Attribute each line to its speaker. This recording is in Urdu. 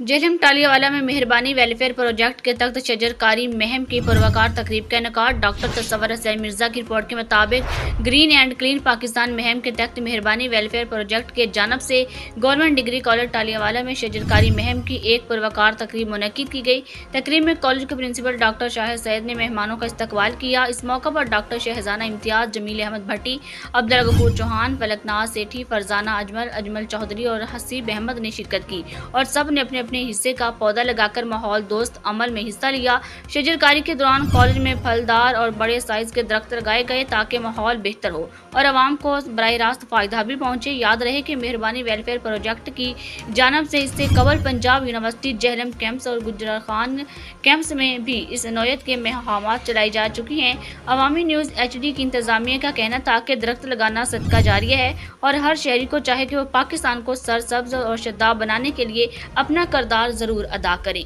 Speaker 1: جہلم ٹالیاوالہ میں مہربانی ویلفیئر پروجیکٹ کے تحت شجرکاری مہم کی پروقار تقریب کا انعقاد۔ ڈاکٹر تصور حسین مرزا کی رپورٹ کے مطابق گرین اینڈ کلین پاکستان مہم کے تحت مہربانی ویلفیئر پروجیکٹ کے جانب سے گورنمنٹ ڈگری کالج ٹالیاوالہ میں شجرکاری مہم کی ایک پروقار تقریب منعقد کی گئی۔ تقریب میں کالج کے پرنسپل ڈاکٹر شاہد سعید نے مہمانوں کا استقبال کیا۔ اس موقع پر ڈاکٹر شہزانہ امتیاز، جمیل احمد بھٹی، عبدالغفور چوہان، فلکناز سیٹھی، فرزانہ اجمل چودھری اور حسیب احمد نے شرکت کی اور سب نے اپنے حصے کا پودا لگا کر ماحول دوست عمل میں حصہ لیا۔ شجرکاری کے دوران کالج میں پھلدار اور بڑے سائز کے درخت لگائے گئے تاکہ ماحول بہتر ہو اور عوام کو براہ راست فائدہ بھی پہنچے۔ یاد رہے کہ مہربانی ویلفیئر پروجیکٹ کی جانب سے اس سے قبل پنجاب یونیورسٹی جہلم کیمپس اور گجران کیمپس میں بھی اس نوعیت کے مہمات چلائی جا چکی ہیں۔ عوامی نیوز HD کی انتظامیہ کا کہنا تھا کہ درخت لگانا صدقہ جاریہ ہے اور ہر شہری کو چاہے کہ وہ پاکستان کو سرسبز اور شاداب بنانے کے لیے اپنا کردار ضرور ادا کریں۔